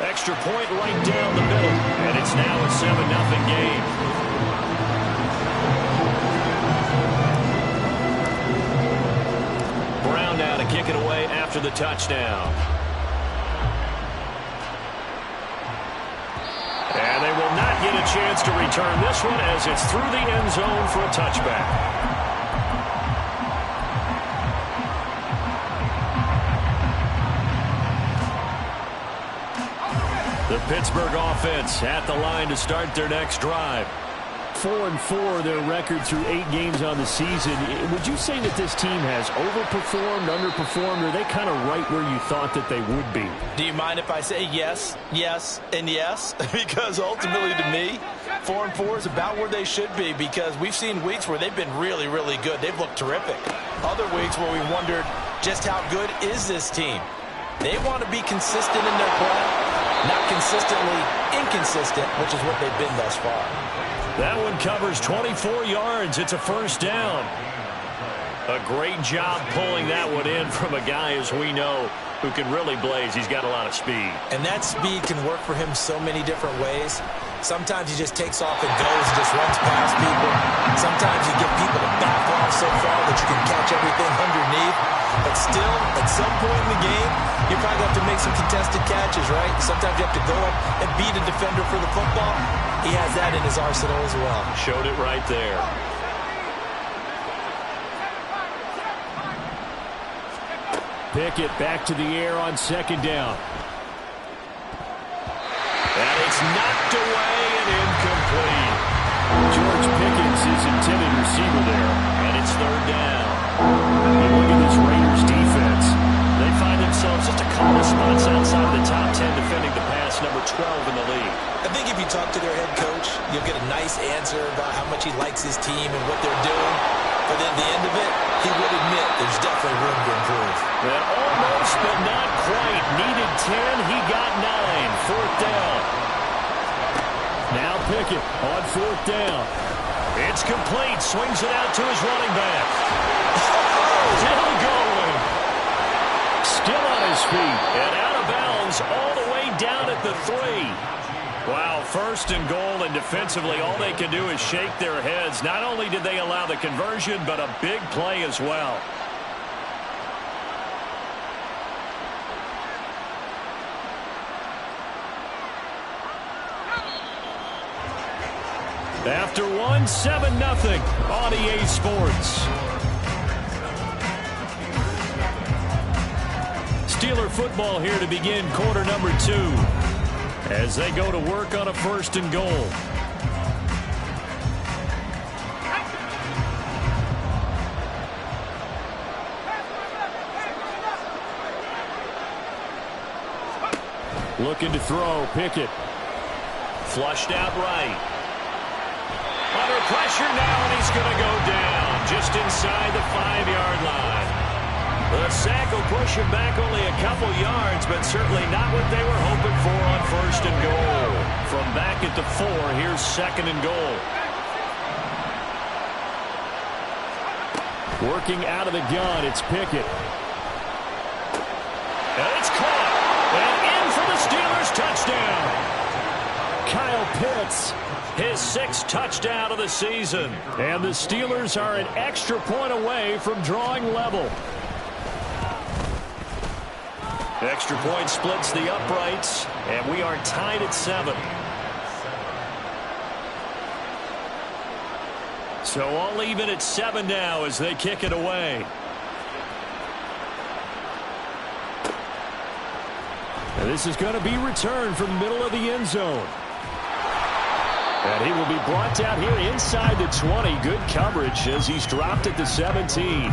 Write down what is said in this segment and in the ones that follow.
Extra point right down the middle, and it's now a 7-0 game. Brown now to kick it away after the touchdown. And they will not get a chance to return this one as it's through the end zone for a touchback. The Pittsburgh offense at the line to start their next drive. 4-4 their record through 8 games on the season. Would you say that this team has overperformed, underperformed, or are they kind of right where you thought that they would be? Do you mind if I say yes, yes, and yes? Because ultimately to me, 4-4 is about where they should be, because we've seen weeks where they've been really, really good. They've looked terrific. Other weeks where we wondered just how good is this team. They want to be consistent in their play, not consistently inconsistent, which is what they've been thus far. That one covers 24 yards. It's a first down. A great job pulling that one in from a guy, as we know, who can really blaze. He's got a lot of speed. And that speed can work for him so many different ways. Sometimes he just takes off and goes and just runs past people. Sometimes you get people to back off so far that you can catch everything underneath. But still, at some point in the game, you probably have to make some contested catches, right? Sometimes you have to go up and beat a defender for the football. He has that in his arsenal as well. Showed it right there. Pickett back to the air on second down. And it's knocked away and incomplete. George Pickens is intended receiver there. And it's third down. And look at this Raiders defense. They find themselves just a couple of spots outside the top 10 defending the pass, number 12 in the league. I think if you talk to their head coach, you'll get a nice answer about how much he likes his team and what they're doing. But at the end of it, he would admit there's definitely room to improve. And almost, but not quite. Needed 10, he got 9. Fourth down. Now Pickett on fourth down. It's complete. Swings it out to his running back. Still going. Still on his feet. And out of bounds all the way down at the 3. Wow, first and goal, and defensively all they can do is shake their heads. Not only did they allow the conversion, but a big play as well. After one, 7-0 on EA Sports. Steeler football here to begin quarter number 2. As they go to work on a first and goal. Looking to throw, Pickett. Flushed out right. Under pressure now, and he's going to go down just inside the 5-yard line. The sack will push him back only a couple yards, but certainly not what they were hoping for on first and goal. From back at the 4, here's second and goal. Working out of the gun, it's Pickett. And it's caught. And in for the Steelers touchdown. Kyle Pitts. His 6th touchdown of the season. And the Steelers are an extra point away from drawing level. Extra point splits the uprights, and we are tied at 7. So all even at 7 now as they kick it away. And this is going to be returned from the middle of the end zone. And he will be brought down here inside the 20. Good coverage as he's dropped at the 17.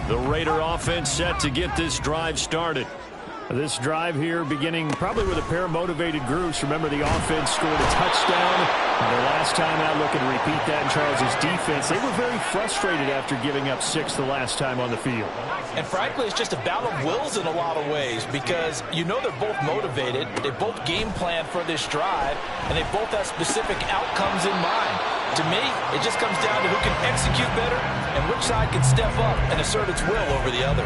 The Raider offense set to get this drive started. This drive here beginning probably with a pair of motivated groups. Remember, the offense scored a touchdown. The last time out, looking to repeat that in Charles' defense. They were very frustrated after giving up 6 the last time on the field. And frankly, it's just a battle of wills in a lot of ways, because you know they're both motivated. They both game plan for this drive, and they both have specific outcomes in mind. To me, it just comes down to who can execute better and which side can step up and assert its will over the other.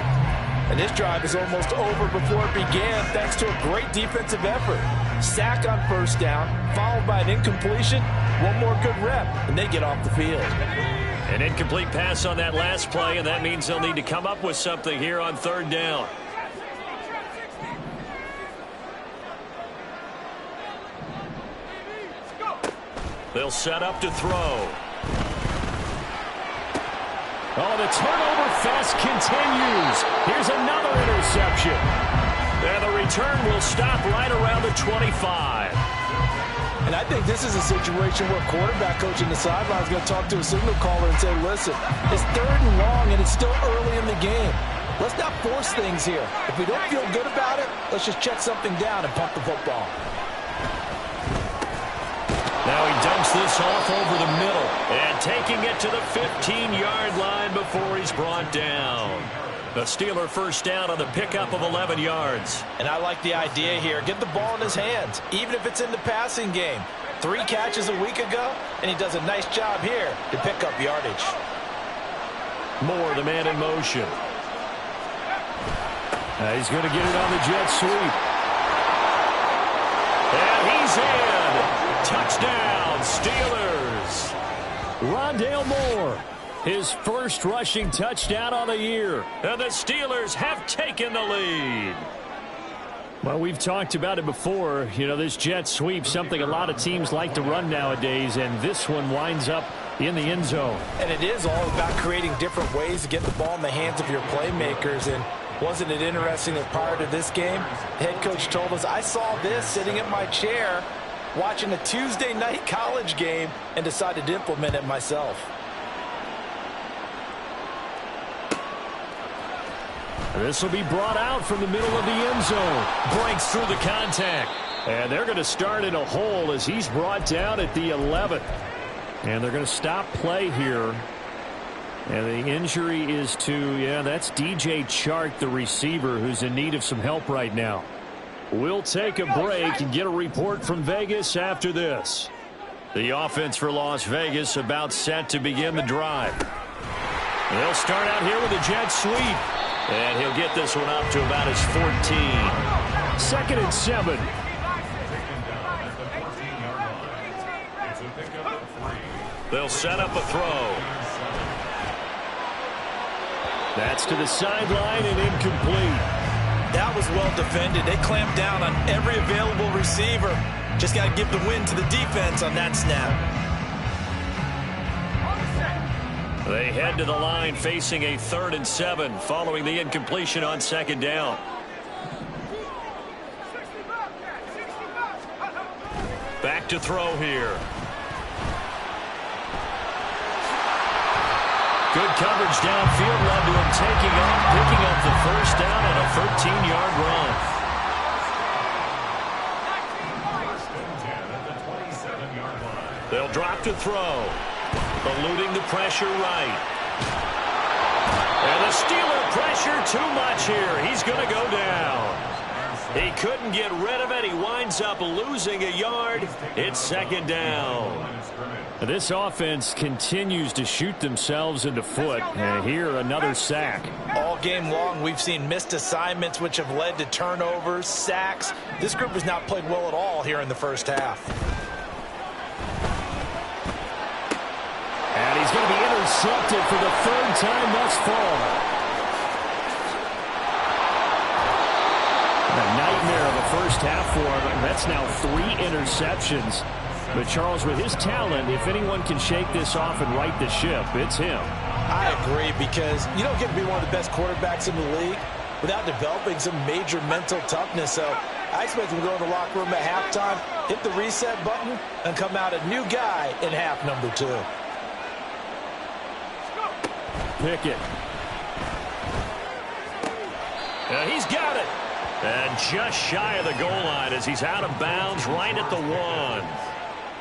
And this drive is almost over before it began thanks to a great defensive effort. Sack on first down, followed by an incompletion, one more good rep, and they get off the field. An incomplete pass on that last play, and that means they'll need to come up with something here on third down. They'll set up to throw. Oh, the turnover fest continues. Here's another interception. And the return will stop right around the 25. And I think this is a situation where quarterback coach in the sideline is going to talk to a signal caller and say, listen, it's third and long and it's still early in the game. Let's not force things here. If we don't feel good about it, let's just check something down and pump the football. Now he dumps this off over the middle and taking it to the 15-yard line before he's brought down. The Steeler first down on the pickup of 11 yards. And I like the idea here. Get the ball in his hands, even if it's in the passing game. 3 catches a week ago, and he does a nice job here to pick up yardage. Moore, the man in motion. He's going to get it on the jet sweep. And he's in. Touchdown, Steelers. Rondale Moore, his first rushing touchdown on the year. And the Steelers have taken the lead. Well, we've talked about it before. You know, this jet sweep, something a lot of teams like to run nowadays, and this one winds up in the end zone. And it is all about creating different ways to get the ball in the hands of your playmakers. And wasn't it interesting that prior to this game, the head coach told us, I saw this sitting in my chair watching a Tuesday night college game and decided to implement it myself. This will be brought out from the middle of the end zone. Breaks through the contact. And they're going to start in a hole as he's brought down at the 11th. And they're going to stop play here. And the injury is to, that's DJ Chark, the receiver, who's in need of some help right now. We'll take a break and get a report from Vegas after this. The offense for Las Vegas about set to begin the drive. They'll start out here with a jet sweep. And he'll get this one up to about his 14. 2nd and 7. They'll set up a throw. That's to the sideline and incomplete. That was well defended. They clamped down on every available receiver. Just got to give the win to the defense on that snap. They head to the line facing a 3rd and 7 following the incompletion on 2nd down. Back to throw here. Good coverage downfield led to him taking off, picking up the first down on a 13-yard run. They'll drop to throw. Eluding the pressure right. And the Steeler pressure too much here. He's going to go down. He couldn't get rid of it. He winds up losing a yard. It's 2nd down. This offense continues to shoot themselves in the foot. And here, another sack. All game long, we've seen missed assignments, which have led to turnovers, sacks. This group has not played well at all here in the first half. And he's going to be intercepted for the 3rd time thus far. A nightmare of a first half for him. That's now 3 interceptions. But Charles, with his talent, if anyone can shake this off and right the ship, it's him. I agree, because you don't get to be one of the best quarterbacks in the league without developing some major mental toughness. So I expect him to go in the locker room at halftime, hit the reset button, and come out a new guy in half number 2. Pickett. And he's got it. And just shy of the goal line as he's out of bounds right at the 1.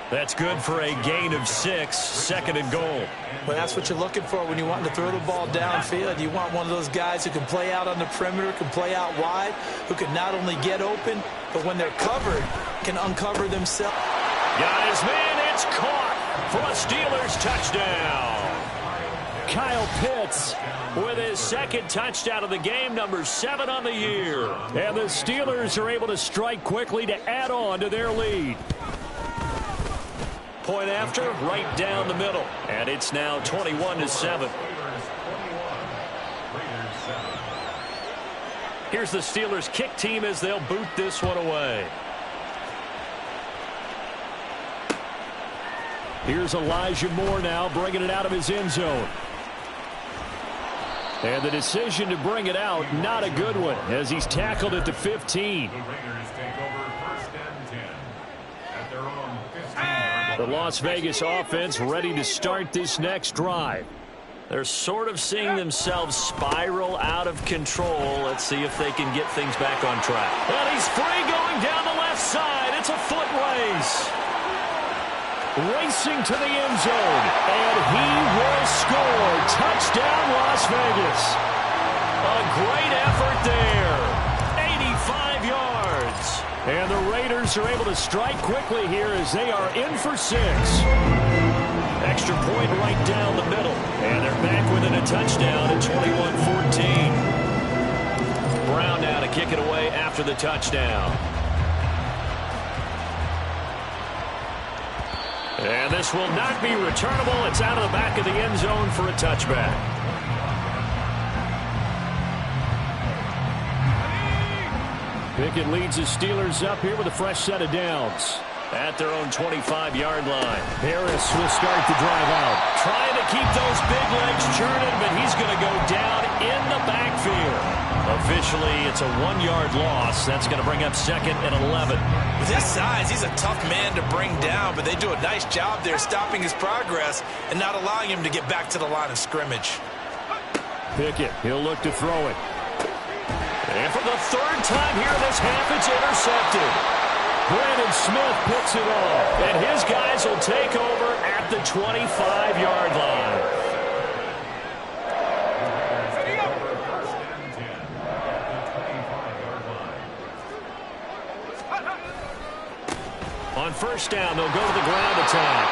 That's good for a gain of 6, 2nd and goal. Well, that's what you're looking for when you want to throw the ball downfield. You want one of those guys who can play out on the perimeter, can play out wide, who can not only get open, but when they're covered, can uncover themselves. Got his man, it's caught. for a Steelers touchdown. Kyle Pitts With his second touchdown of the game, number 7 on the year. And the Steelers are able to strike quickly to add on to their lead. Point after, right down the middle. And it's now 21-7. Here's the Steelers kick team as they'll boot this one away. Here's Elijah Moore now bringing it out of his end zone. And the decision to bring it out, not a good one, as he's tackled at the 15. The Las Vegas offense ready to start this next drive. They're sort of seeing themselves spiral out of control. Let's see if they can get things back on track. And he's free going down the left side. It's a foot race. Racing to the end zone, and he will score. Touchdown, Las Vegas. A great effort there. 85 yards. And the Raiders are able to strike quickly here as they are in for 6. Extra point right down the middle. And they're back within a touchdown at 21-14. Brown now to kick it away after the touchdown. And this will not be returnable. It's out of the back of the end zone for a touchback. Pickett leads the Steelers up here with a fresh set of downs. At their own 25-yard line. Harris will start the drive out. Trying to keep those big legs churning, but he's going to go down in the backfield. Officially, it's a 1-yard loss. That's going to bring up 2nd and 11. With his size, he's a tough man to bring down, but they do a nice job there stopping his progress and not allowing him to get back to the line of scrimmage. Pickett, he'll look to throw it. And for the 3rd time here this half, it's intercepted. Brandon Smith picks it off. And his guys will take over at the 25-yard line. On first down, they'll go to the ground attack.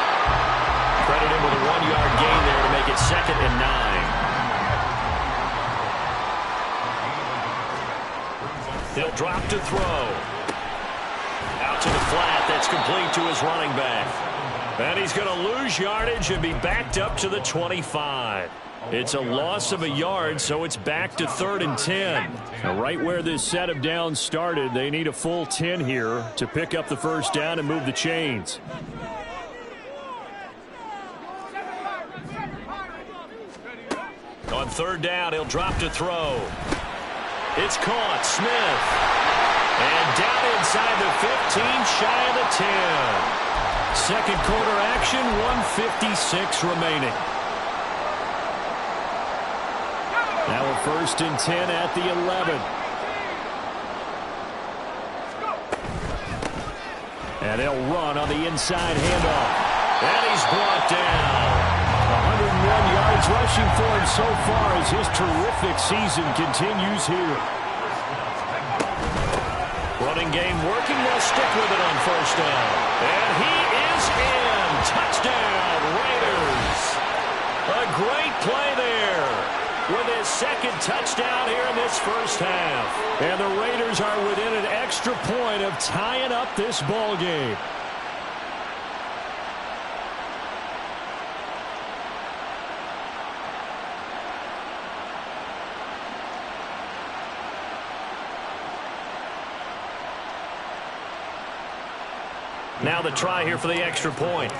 Credit him with a 1-yard gain there to make it 2nd and 9. He'll drop to throw. Out to the flat. That's complete to his running back. And he's going to lose yardage and be backed up to the 25. It's a loss of a yard, so it's back to 3rd and 10. Now, right where this set of downs started, they need a full 10 here to pick up the first down and move the chains. On 3rd down, he'll drop to throw. It's caught. Smith. And down inside the 15, shy of the 10. Second quarter action, 1:56 remaining. Now a 1st and 10 at the 11. And they'll run on the inside handoff. And he's brought down. 101 yards rushing for him so far as his terrific season continues here. Running game working. They'll stick with it on 1st down. And he is in. Touchdown, Raiders. A great play there with his 2nd touchdown here in this first half. And the Raiders are within an extra point of tying up this ball game. Now the try here for the extra point.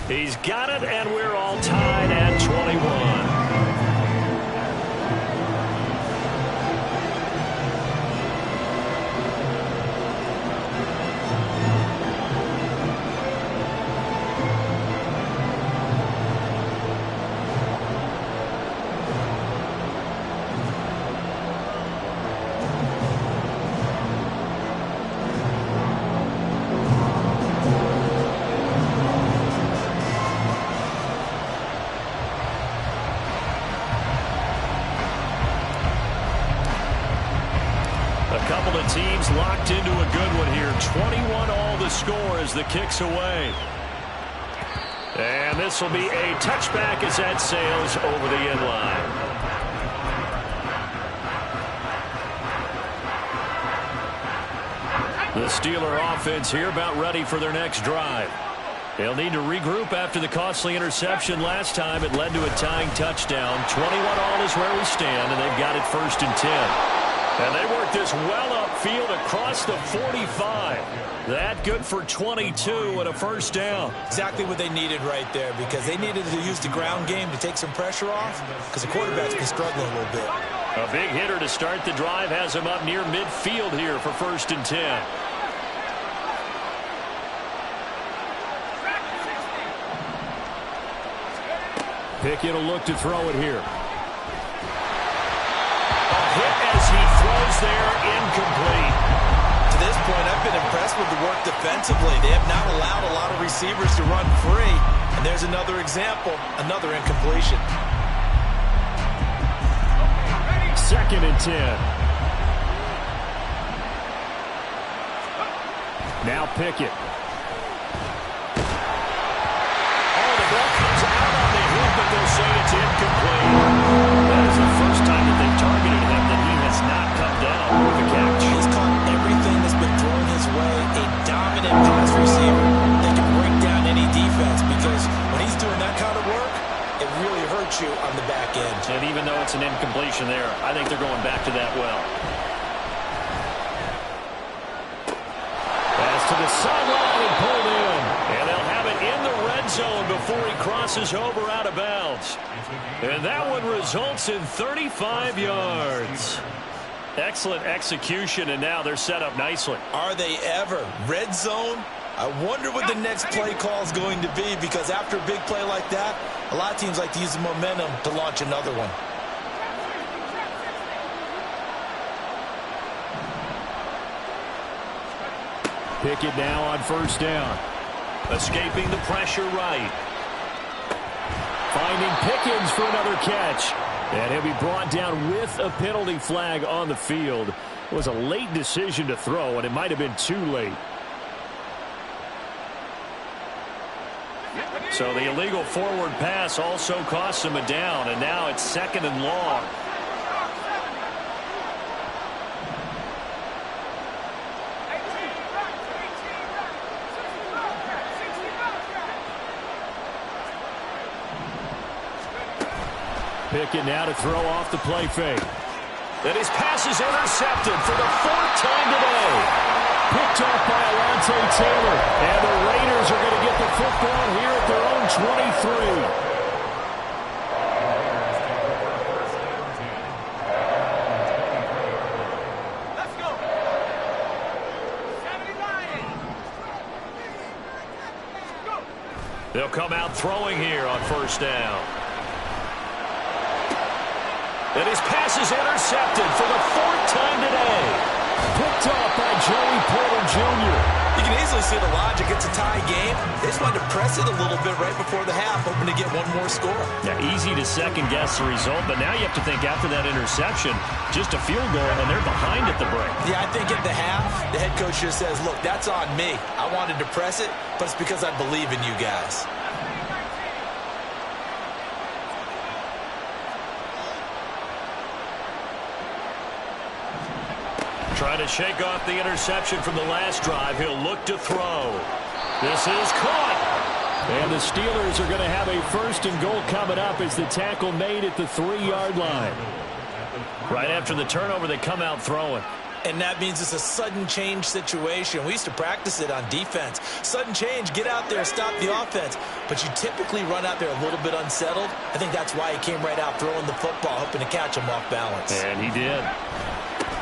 He's got it, and we're all tied at 21. seems locked into a good one here. 21 all the score as the kick's away. And this will be a touchback as that sails over the end line. The Steeler offense here about ready for their next drive. They'll need to regroup after the costly interception last time. It led to a tying touchdown. 21 all is where we stand, and they've got it 1st and 10. And they work this well upfield across the 45. That good for 22 and a first down. Exactly what they needed right there, because they needed to use the ground game to take some pressure off, because the quarterback's been struggling a little bit. A big hitter to start the drive has him up near midfield here for 1st and 10. Pickett will look to throw it here. A hit as he throws there, incomplete. To this point, I've been impressed with the work defensively. They have not allowed a lot of receivers to run free. And there's another example, another incompletion. 2nd and 10. Now Pickett. But they'll say it's incomplete. That is the first time that they've targeted him that he has not come down with a catch. He's caught everything that's been thrown his way. A dominant pass receiver that can break down any defense, because when he's doing that kind of work, it really hurts you on the back end. And even though it's an incompletion there, I think they're going back to that well. Pass to the sideline and pulled in. And they'll have it in the red zone before he crosses over out of bounds. And that one results in 35 yards. Excellent execution, and now they're set up nicely. Are they ever? Red zone? I wonder what the next play call is going to be, because after a big play like that, a lot of teams like to use the momentum to launch another one. Pickett now on 1st down. Escaping the pressure right. Finding Pickens for another catch. And he'll be brought down with a penalty flag on the field. It was a late decision to throw, and it might have been too late. So the illegal forward pass also costs him a down, and now it's 2nd and long. Pickett now to throw off the play fake. And his pass is intercepted for the 4th time today. Picked off by Alontae Taylor. And the Raiders are going to get the football here at their own 23. Let's go. 79. Go. They'll come out throwing here on 1st down. And his pass is intercepted for the 4th time today. Picked off by Joey Porter Jr. You can easily see the logic. It's a tie game. They just wanted to press it a little bit right before the half, hoping to get one more score. Yeah, easy to second-guess the result, but now you have to think after that interception, just a field goal, and they're behind at the break. Yeah, I think at the half, the head coach just says, look, that's on me. I wanted to press it, but it's because I believe in you guys. Trying to shake off the interception from the last drive. He'll look to throw. This is caught. And the Steelers are going to have a 1st and goal coming up as the tackle made at the 3-yard line. Right after the turnover, they come out throwing. And that means it's a sudden change situation. We used to practice it on defense. Sudden change, get out there, stop the offense. But you typically run out there a little bit unsettled. I think that's why he came right out throwing the football, hoping to catch him off balance. And he did.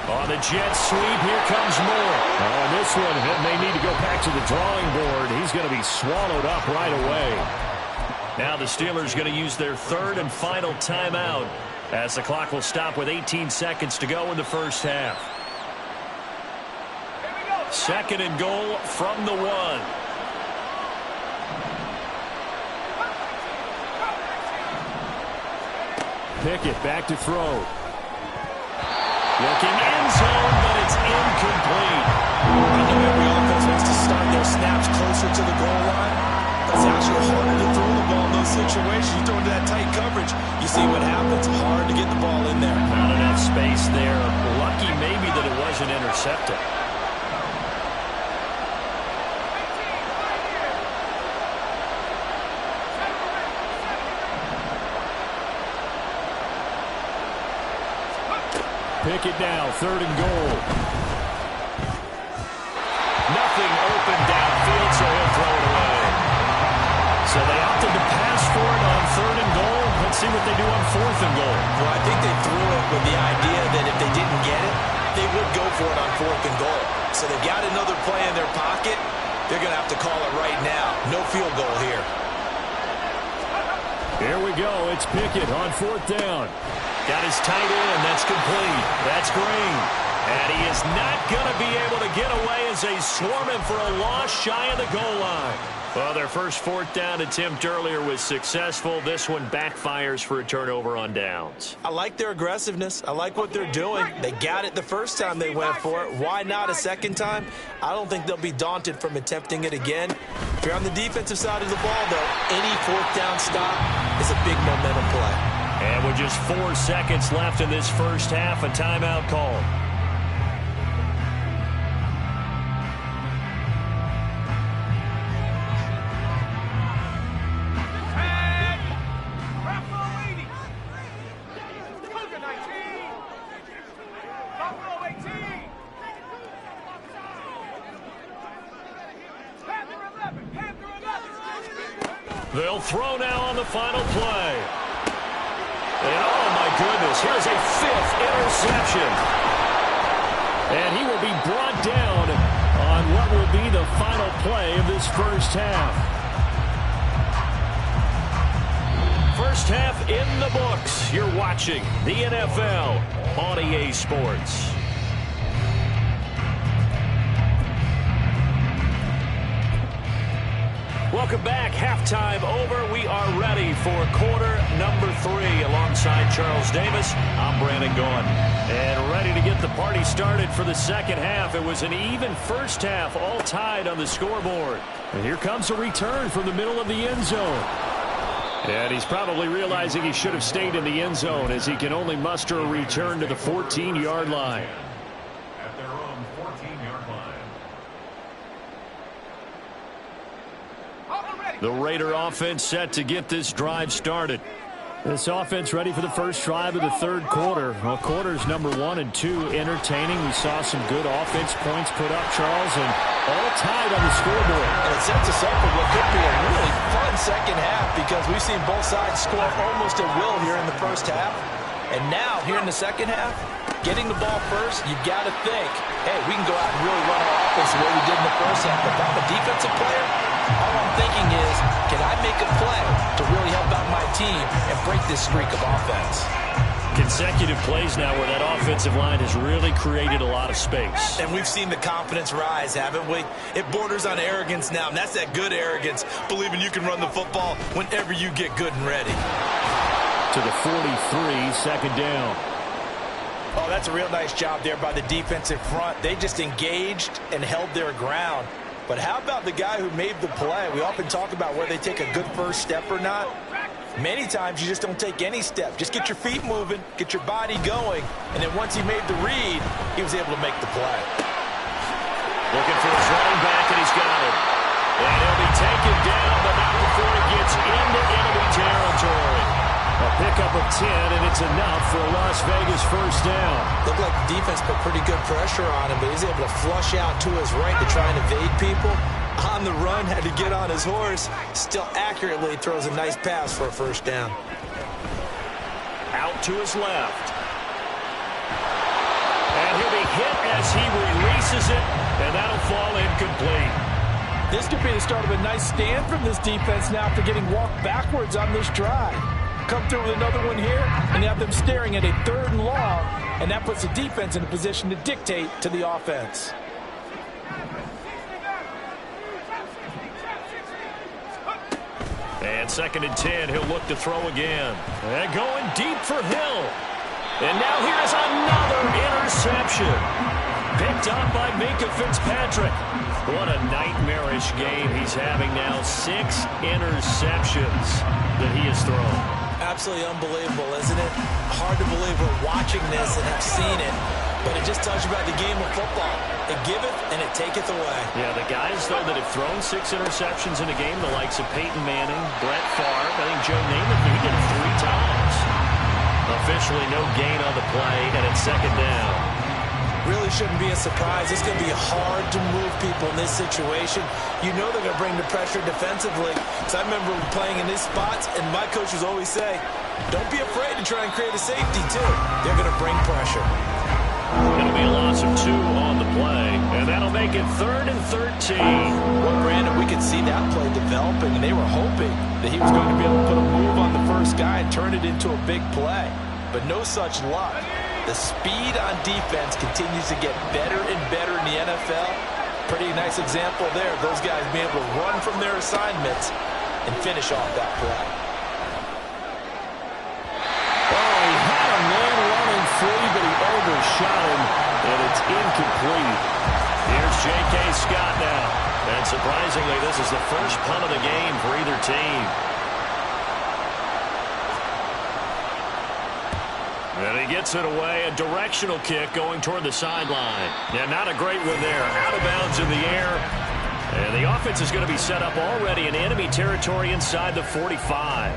On the jet sweep, here comes Moore. On this one, it may need to go back to the drawing board. He's going to be swallowed up right away. Now the Steelers going to use their 3rd and final timeout as the clock will stop with 18 seconds to go in the 1st half. 2nd and goal from the 1. Pickett back to throw. Looking end zone, but it's incomplete. those snaps closer to the goal line, but it's actually harder to throw the ball in those situations. You throw into that tight coverage, you see what happens. Hard to get the ball in there. Not enough space there. Lucky maybe that it wasn't intercepted. Pick it now, 3rd and goal. Nothing open downfield, so he'll throw it away. So they opted to pass for it on 3rd and goal. Let's see what they do on 4th and goal. Well, I think they threw it with the idea that if they didn't get it, they would go for it on 4th and goal. So they've got another play in their pocket. They're going to have to call it right now. No field goal here. Here we go. It's Pickett on 4th down. Got his tight end. That's complete. That's Green. And he is not going to be able to get away as they swarm him for a loss shy of the goal line. Well, their first 4th down attempt earlier was successful. This one backfires for a turnover on downs. I like their aggressiveness. I like what they're doing. They got it the first time they went for it. Why not a second time? I don't think they'll be daunted from attempting it again. If you're on the defensive side of the ball, though, any 4th down stop is a big momentum play. And with just 4 seconds left in this first half, a timeout call. They'll throw now on the final play. And oh my goodness, here's a 5th interception. And he will be brought down on what will be the final play of this first half. First half in the books. You're watching the NFL on EA Sports. Welcome back. Halftime over. We are ready for quarter number 3. Alongside Charles Davis, I'm Brandon Gaughan. And ready to get the party started for the second half. It was an even first half, all tied on the scoreboard. And here comes a return from the middle of the end zone. And he's probably realizing he should have stayed in the end zone as he can only muster a return to the 14-yard line. At their own 14-yard line. The Raider offense set to get this drive started. This offense ready for the first drive of the 3rd quarter. Well, quarters number 1 and 2 entertaining. We saw some good offense points put up, Charles, and all tied on the scoreboard. And it sets us up for what could be a really fun second half because we've seen both sides score almost at will here in the first half. And now, here in the second half, getting the ball first, you've got to think, hey, we can go out and really run our offense the way we did in the first half. But if I'm a defensive player, all I'm thinking is, can I make a play to really help out my team and break this streak of offense? Consecutive plays now where that offensive line has really created a lot of space. And we've seen the confidence rise, haven't we? It borders on arrogance now, and that's that good arrogance, believing you can run the football whenever you get good and ready. To the 43, second down. Oh, that's a real nice job there by the defensive front. They just engaged and held their ground. But how about the guy who made the play? We often talk about whether they take a good first step or not. Many times you just don't take any step. Just get your feet moving, get your body going, and then once he made the read, he was able to make the play. Looking for his running back, and he's got it. And he'll be taken down, but not before he gets into enemy territory. A pickup of 10, and it's enough for a Las Vegas first down. Looked like the defense put pretty good pressure on him, but he's able to flush out to his right to try and evade people. On the run, had to get on his horse. Still accurately throws a nice pass for a first down. Out to his left. And he'll be hit as he releases it, and that'll fall incomplete. This could be the start of a nice stand from this defense now after getting walked backwards on this drive. Come through with another one here, and you have them staring at a 3rd and long, and that puts the defense in a position to dictate to the offense. And 2nd and 10, he'll look to throw again. And going deep for Hill. And now here's another interception. Picked up by Minkah Fitzpatrick. What a nightmarish game he's having now. 6 interceptions that he has thrown. Absolutely unbelievable, isn't it? Hard to believe we're watching this and have seen it, but it just tells you about the game of football. It giveth and it taketh away. Yeah, the guys, though, that have thrown 6 interceptions in a game, the likes of Peyton Manning, Brett Favre, I think Joe Namath, he did it 3 times. Officially no gain on the play, and it's second down. Really shouldn't be a surprise. It's going to be hard to move people in this situation. You know they're going to bring the pressure defensively. So I remember playing in these spots, and my coaches always say, don't be afraid to try and create a safety, too. They're going to bring pressure. It'll be a loss of 2 on the play, and that'll make it 3rd and 13. Well, Brandon, we could see that play developing, and they were hoping that he was going to be able to put a move on the first guy and turn it into a big play. But no such luck. The speed on defense continues to get better and better in the NFL. Pretty nice example there of those guys being able to run from their assignments and finish off that play. Oh, he had a man running free, but he overshot him, and it's incomplete. Here's J.K. Scott now. And surprisingly, this is the first punt of the game for either team. And he gets it away, a directional kick going toward the sideline. Yeah, not a great one there. Out of bounds in the air. And the offense is going to be set up already in enemy territory inside the 45.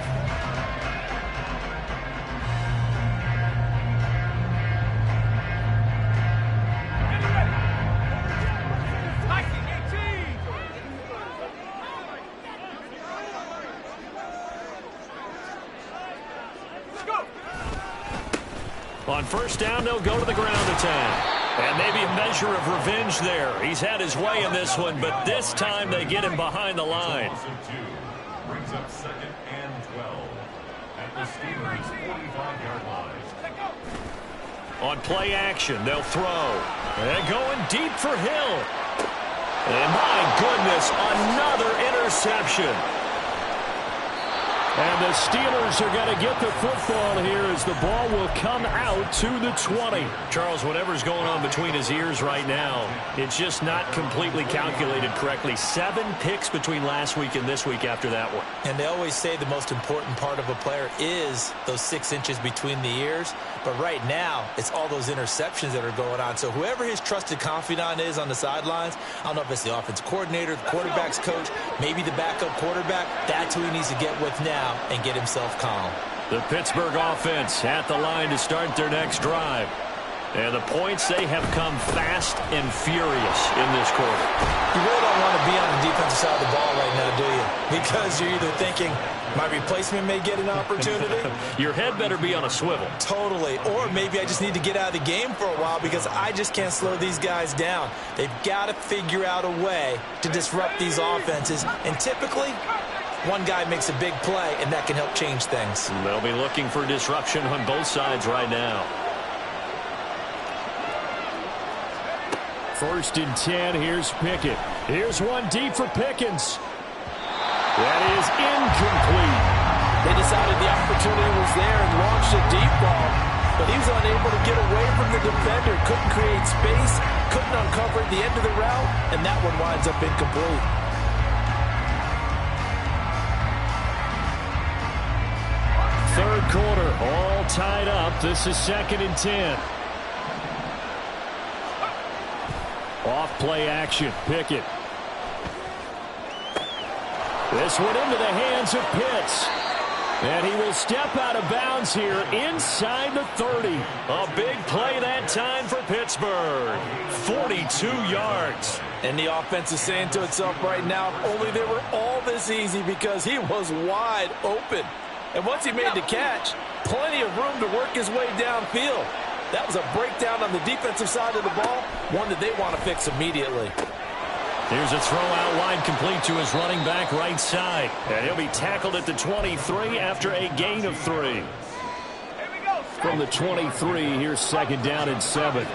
On first down, they'll go to the ground attack. And maybe a measure of revenge there. He's had his way in this one, but this time they get him behind the line. Brings up 2nd and 12 at the Steelers' 45-yard line. On play action, they'll throw. And going deep for Hill. And my goodness, another interception. And the Steelers are going to get the football here as the ball will come out to the 20. Charles, whatever's going on between his ears right now, it's just not completely calculated correctly. 7 picks between last week and this week after that one. And they always say the most important part of a player is those 6 inches between the ears. But right now, it's all those interceptions that are going on. So whoever his trusted confidant is on the sidelines, I don't know if it's the offense coordinator, the quarterback's coach, maybe the backup quarterback, that's who he needs to get with now and get himself calm. The Pittsburgh offense at the line to start their next drive. And the points, they have come fast and furious in this quarter. You really don't want to be on the defensive side of the ball right now, do you? Because you're either thinking, my replacement may get an opportunity. Your head better be on a swivel. Totally. Or maybe I just need to get out of the game for a while because I just can't slow these guys down. They've got to figure out a way to disrupt these offenses. And typically, one guy makes a big play, and that can help change things. They'll be looking for disruption on both sides right now. 1st and 10, here's Pickett. Here's one deep for Pickens. That is incomplete. They decided the opportunity was there and launched a deep ball, but he was unable to get away from the defender, couldn't create space, couldn't uncover the end of the route, and that one winds up incomplete. Third quarter, all tied up. This is 2nd and 10. Off play action, Pickett. This one into the hands of Pitts. And he will step out of bounds here inside the 30. A big play that time for Pittsburgh. 42 yards. And the offense is saying to itself right now, if only they were all this easy because he was wide open. And once he made the catch, plenty of room to work his way downfield. That was a breakdown on the defensive side of the ball, one that they want to fix immediately. Here's a throw out wide complete to his running back right side. And he'll be tackled at the 23 after a gain of 3. From the 23, here's 2nd down and 7.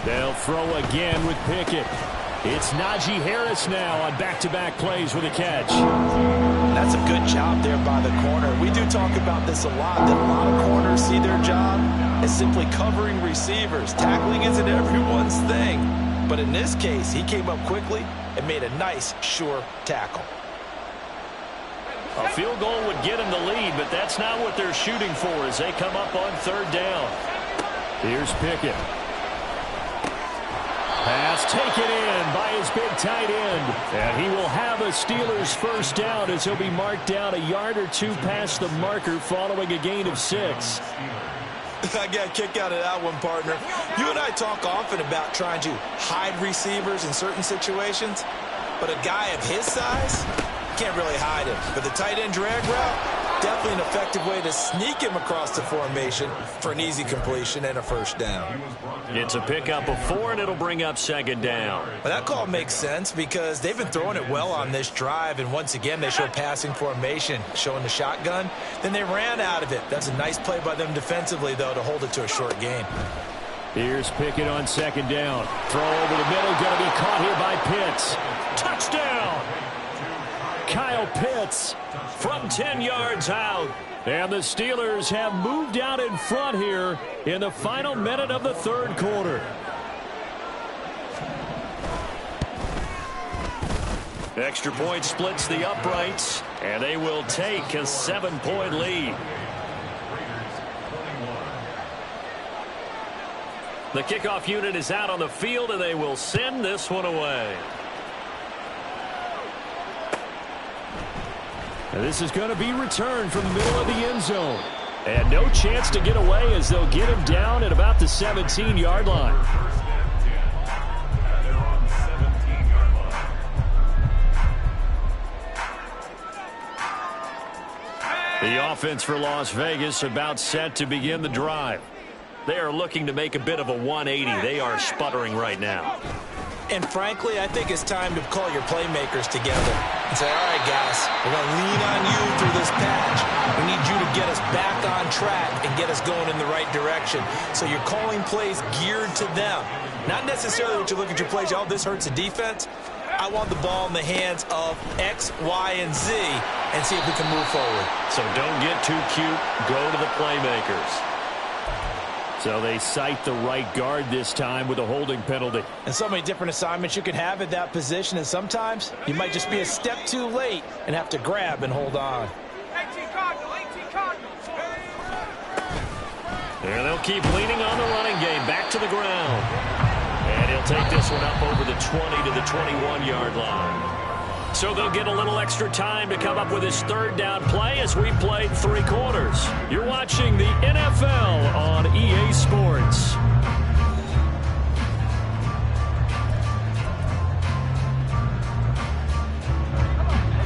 They'll throw again with Pickett. It's Najee Harris now on back-to-back plays with a catch. That's a good job there by the corner. We do talk about this a lot, that a lot of corners see their job as simply covering receivers. Tackling isn't everyone's thing. But in this case, he came up quickly and made a nice, sure tackle. A field goal would get him the lead, but that's not what they're shooting for as they come up on third down. Here's Pickett. Pass taken in by his big tight end. And he will have a Steelers first down as he'll be marked down a yard or two past the marker following a gain of 6. I got a kick out of that one, partner. You and I talk often about trying to hide receivers in certain situations, but a guy of his size can't really hide him. But the tight end drag route, definitely an effective way to sneak him across the formation for an easy completion and a first down. It's a pickup of 4, and it'll bring up second down. Well, that call makes sense because they've been throwing it well on this drive, and once again they show passing formation, showing the shotgun. Then they ran out of it. That's a nice play by them defensively, though, to hold it to a short gain. Here's Pickett on second down. Throw over the middle, going to be caught here by Pitts. Touchdown! Kyle Pitts from 10 yards out. And the Steelers have moved out in front here in the final minute of the third quarter. Extra point splits the uprights, and they will take a 7-point lead. The kickoff unit is out on the field, and they will send this one away. And this is going to be returned from the middle of the end zone. And no chance to get away as they'll get him down at about the 17-yard line. The offense for Las Vegas about set to begin the drive. They are looking to make a bit of a 180. They are sputtering right now. And frankly, I think it's time to call your playmakers together and say, all right, guys, we're going to lean on you through this patch. We need you to get us back on track and get us going in the right direction. So you're calling plays geared to them. Not necessarily what you look at your plays, oh, this hurts the defense. I want the ball in the hands of X, Y, and Z and see if we can move forward. So don't get too cute. Go to the playmakers. So they cite the right guard this time with a holding penalty. And so many different assignments you can have at that position, and sometimes you might just be a step too late and have to grab and hold on. 18 Cardinals. And they'll keep leaning on the running game. Back to the ground. And he'll take this one up over the 20 to the 21-yard line. So they'll get a little extra time to come up with his third down play as we played 3 quarters. You're watching the NFL on EA Sports.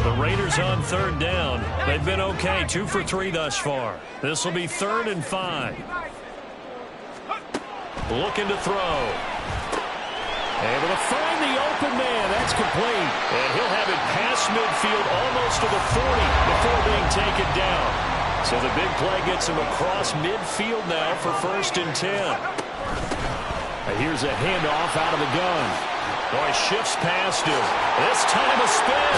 The Raiders on third down. They've been okay, 2 for 3 thus far. This will be 3rd and 5. Looking to throw. Able to find the open man. That's complete. And he'll have it past midfield almost to the 40 before being taken down. So the big play gets him across midfield now for 1st and 10. Here's a handoff out of the gun. Boy, shifts past him. This time a spin.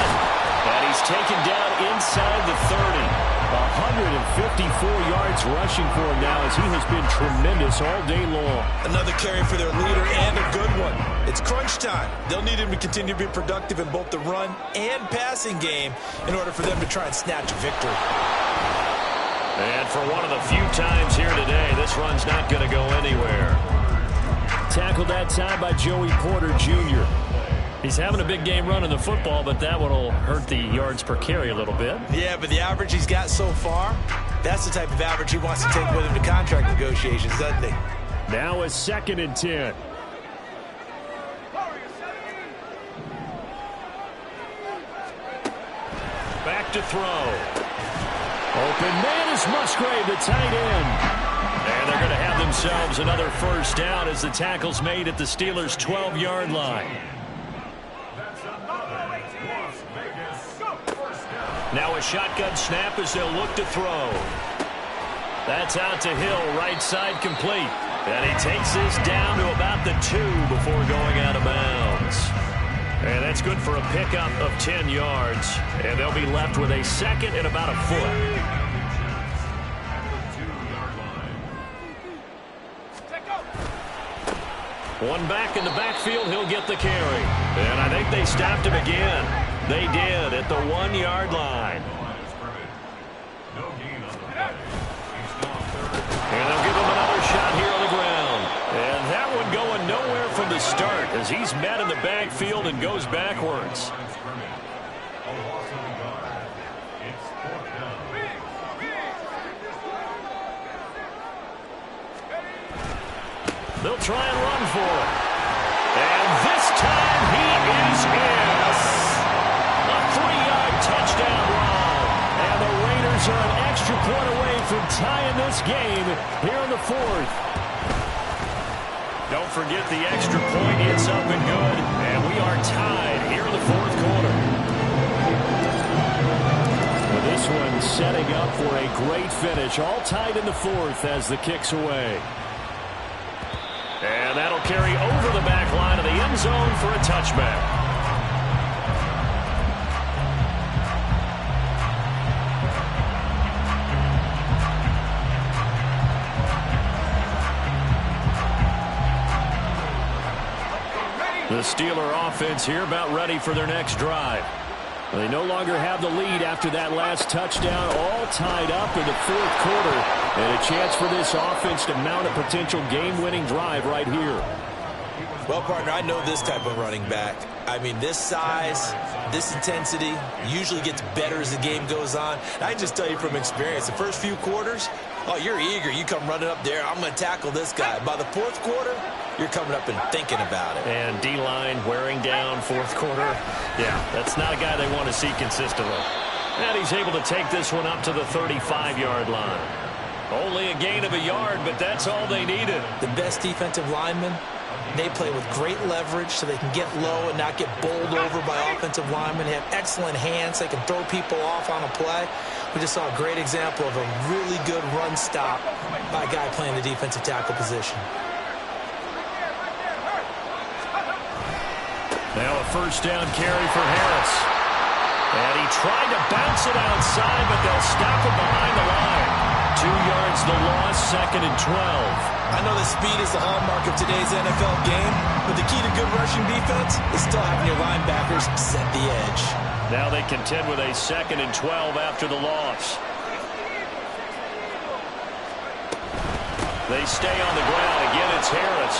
And he's taken down inside the 30. 154 yards rushing for him now as he has been tremendous all day long. Another carry for their leader and a good one. It's crunch time. They'll need him to continue to be productive in both the run and passing game in order for them to try and snatch a victory. And for one of the few times here today, this run's not going to go anywhere. Tackled that time by Joey Porter Jr. He's having a big game running the football, but that one will hurt the yards per carry a little bit. Yeah, but the average he's got so far, that's the type of average he wants to take with him to contract negotiations, doesn't he? Now a 2nd and 10. Back to throw. Open man is Musgrave, the tight end. And they're going to have themselves another first down as the tackle's made at the Steelers' 12-yard line. Now a shotgun snap as they'll look to throw. That's out to Hill, right side complete. And he takes this down to about the 2 before going out of bounds. And that's good for a pickup of 10 yards. And they'll be left with a second and about a foot. One back in the backfield, he'll get the carry. And I think they stopped him again. They did at the 1-yard line. And they'll give him another shot here on the ground. And that one going nowhere from the start as he's met in the backfield and goes backwards. They'll try and run for it. And this time he is in. A 3-yard touchdown run. And the Raiders are an extra point away from tying this game here in the 4th. Don't forget the extra point. It's up and good. And we are tied here in the 4th quarter. Well, this one setting up for a great finish. All tied in the 4th as the kick's away. And that'll carry over the back line of the end zone for a touchback. The Steeler offense here about ready for their next drive. They no longer have the lead after that last touchdown, all tied up in the 4th quarter, and a chance for this offense to mount a potential game-winning drive right here. Well, partner, I know this type of running back. I mean, this size, this intensity usually gets better as the game goes on. I just tell you from experience, the first few quarters, oh, you're eager. You come running up there, I'm going to tackle this guy. By the 4th quarter, you're coming up and thinking about it. And D-line wearing down 4th quarter. Yeah, that's not a guy they want to see consistently. And he's able to take this one up to the 35-yard line. Only a gain of a yard, but that's all they needed. The best defensive linemen, they play with great leverage so they can get low and not get bowled over by offensive linemen. They have excellent hands. They can throw people off on a play. We just saw a great example of a really good run stop by a guy playing the defensive tackle position. Now a first down carry for Harris. And he tried to bounce it outside, but they'll stop him behind the line. 2 yards the loss, 2nd and 12. I know that speed is the hallmark of today's NFL game, but the key to good rushing defense is still having your linebackers set the edge. Now they contend with a 2nd and 12 after the loss. They stay on the ground. Again, it's Harris.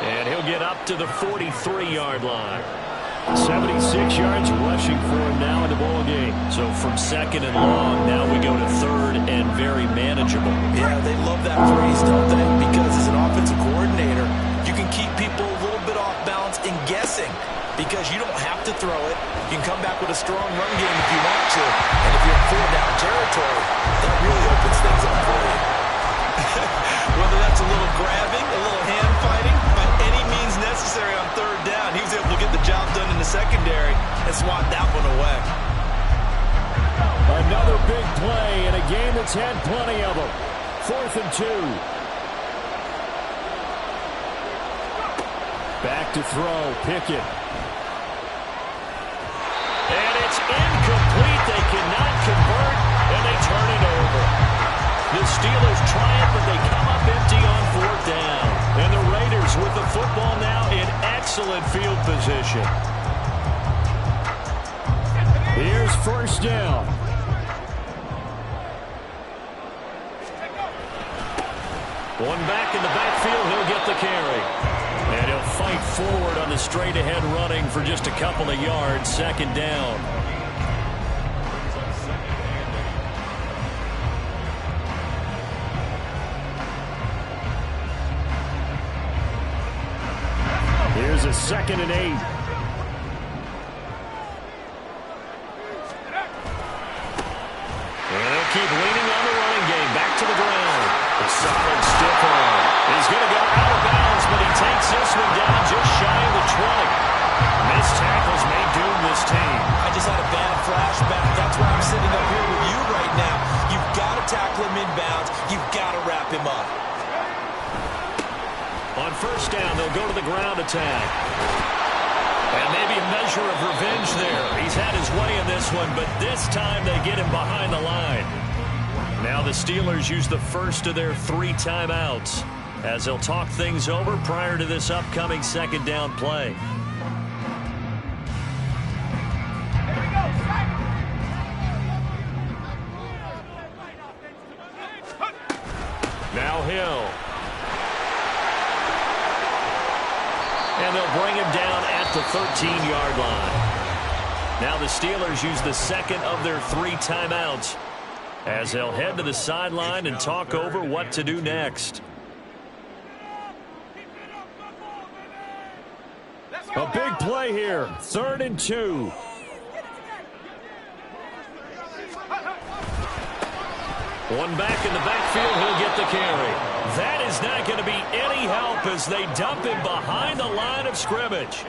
And he'll get up to the 43-yard line. 76 yards rushing for him now in the ball game. So from 2nd and long, now we go to 3rd and very manageable. Yeah, they love that phrase, don't they? Because as an offensive coordinator, you can keep people a little bit off balance and guessing because you don't have to throw it. You can come back with a strong run game if you want to. And if you're in 4-down territory, that really opens things up for you. Whether that's a little grabbing, a little hand fighting, by any means necessary on 3rd down, he was able to get the job done in the secondary and swat that one away. Another big play in a game that's had plenty of them. 4th and 2. Back to throw, Pickett. And it's incomplete. They cannot convert, and they turn it over. The Steelers try it, but they come up empty on 4th down. And the Raiders with the football now in excellent field position. Here's 1st down. One back in the backfield, he'll get the carry. And he'll fight forward on the straight-ahead running for just a couple of yards, 2nd down. Here's a 2nd and 8. And they'll keep leaning on the running game. Back to the ground. A solid stiff arm. He's going to go out of bounds, but he takes this one down just shy of the 20. Missed tackles may doom this team. I just had a bad flashback. That's why I'm sitting up here with you right now. You've got to tackle him inbounds. You've got to wrap him up. On 1st down, they'll go to the ground attack. And maybe a measure of revenge there. He's had his way in this one, but this time they get him behind the line. Now the Steelers use the first of their 3 timeouts as they'll talk things over prior to this upcoming second down play. Now Hill. And they'll bring him down at the 13-yard line. Now the Steelers use the second of their 3 timeouts as they'll head to the sideline and talk over what to do next. A big play here. 3rd and 2. One back in the backfield, he'll get the carry. That is not going to be any help as they dump him behind the line of scrimmage.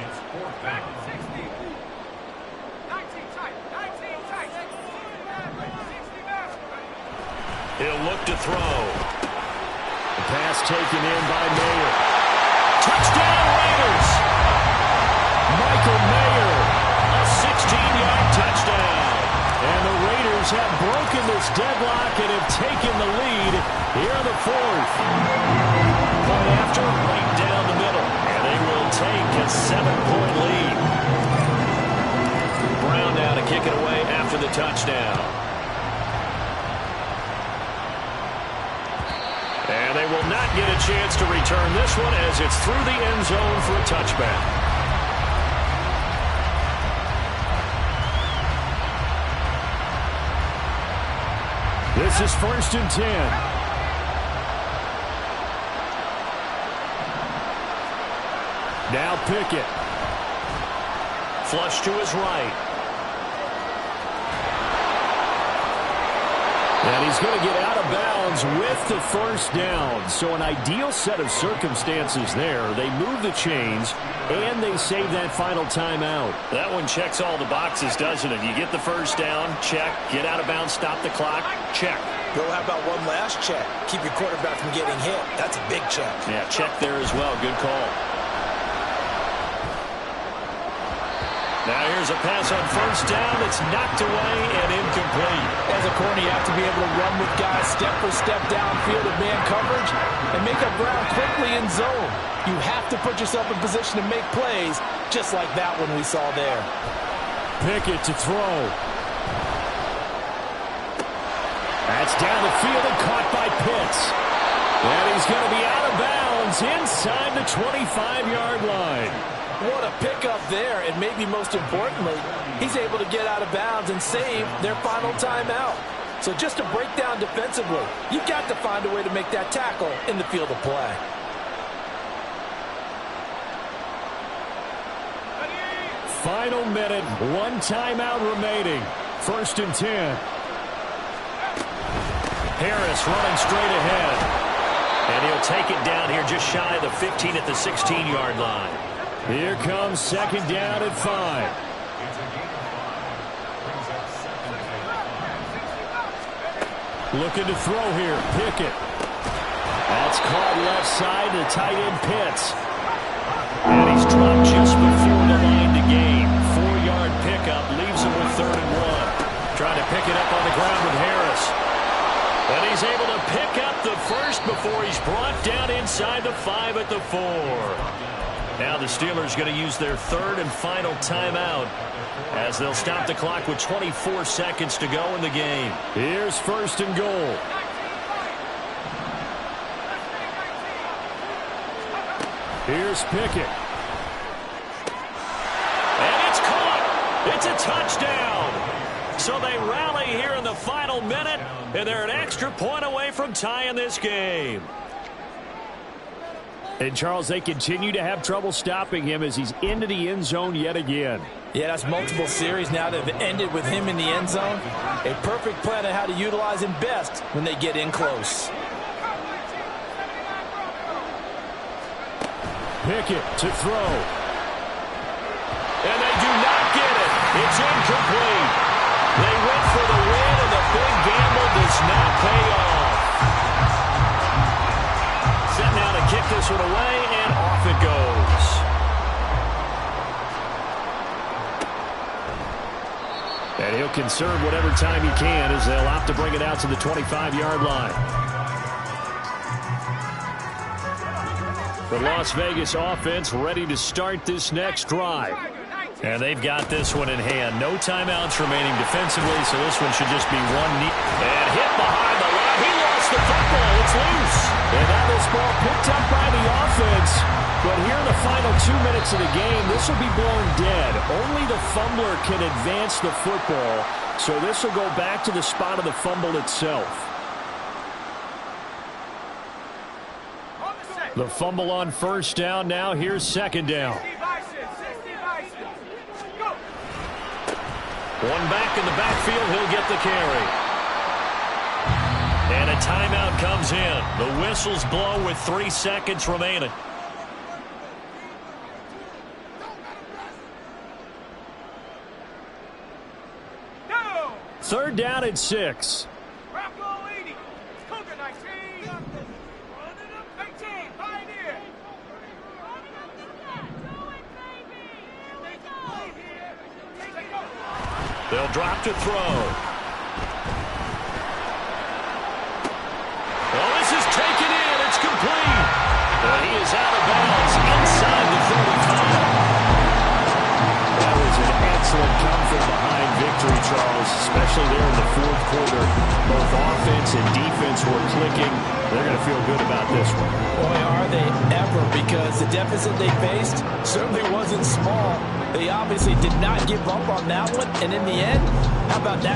He'll look to throw. The pass taken in by Mayer. Touchdown Raiders! Michael Mayer. A 16-yard touchdown. And the Raiders have broken this deadlock and have taken the lead here in the 4th. Point after, right down the middle. And they will take a 7-point lead. Brown now to kick it away after the touchdown. And they will not get a chance to return this one as it's through the end zone for a touchback. This is 1st and 10. Now Pickett. Flush to his right. And he's going to get out of bounds with the 1st down. So an ideal set of circumstances there. They move the chains, and they save that final timeout. That one checks all the boxes, doesn't it? You get the 1st down, check. Get out of bounds, stop the clock, check. Bill, how about one last check? Keep your quarterback from getting hit. That's a big check. Yeah, check there as well. Good call. Now here's a pass on 1st down. It's knocked away and incomplete. As a corner, you have to be able to run with guys step for step downfield in man coverage and make up ground quickly in zone. You have to put yourself in position to make plays, just like that one we saw there. Pickett to throw. That's down the field and caught by Pitts. And he's going to be out of bounds inside the 25-yard line. What a pickup there, and maybe most importantly, he's able to get out of bounds and save their final timeout. So just to break down defensively, you've got to find a way to make that tackle in the field of play. Final minute, 1 timeout remaining. 1st and 10. Harris running straight ahead. And he'll take it down here just shy of the 15 at the 16-yard line. Here comes 2nd down at 5. Looking to throw here, Pickett. That's caught left side to tight end Pitts. And he's dropped just before the line to gain. 4-yard pickup leaves him with 3rd and 1. Trying to pick it up on the ground with Harris. And he's able to pick up the first before he's brought down inside the 5 at the 4. Now the Steelers going to use their 3rd and final timeout as they'll stop the clock with 24 seconds to go in the game. Here's 1st and goal. Here's Pickett. And it's caught. It's a touchdown. So they rally here in the final minute, and they're an extra point away from tying this game. And, Charles, they continue to have trouble stopping him as he's into the end zone yet again. Yeah, that's multiple series now that have ended with him in the end zone. A perfect plan on how to utilize him best when they get in close. Pickett to throw. And they do not get it. It's incomplete. They went for the win, and the big gamble does not pay off. Set now to kick this one away, and off it goes. And he'll conserve whatever time he can as they'll opt to bring it out to the 25-yard line. The Las Vegas offense ready to start this next drive. And they've got this one in hand. No timeouts remaining defensively, so this one should just be one neat. And hit behind the line. He lost the football. It's loose. And now this ball picked up by the offense. But here in the final 2 minutes of the game, this will be blown dead. Only the fumbler can advance the football, so this will go back to the spot of the fumble itself. The fumble on first down. Now here's second down. One back in the backfield. He'll get the carry. And a timeout comes in. The whistles blow with 3 seconds remaining. Third down and 6. They'll drop to throw. Oh, this is taken in. It's complete. And he is out of bounds inside the 35. That was an excellent come from behind victory, Charles, especially there in the fourth quarter. Both offense and defense were clicking. They're going to feel good about this one. Boy, are they ever, because the deficit they faced certainly wasn't small. They obviously did not give up on that one, and in the end, how about that?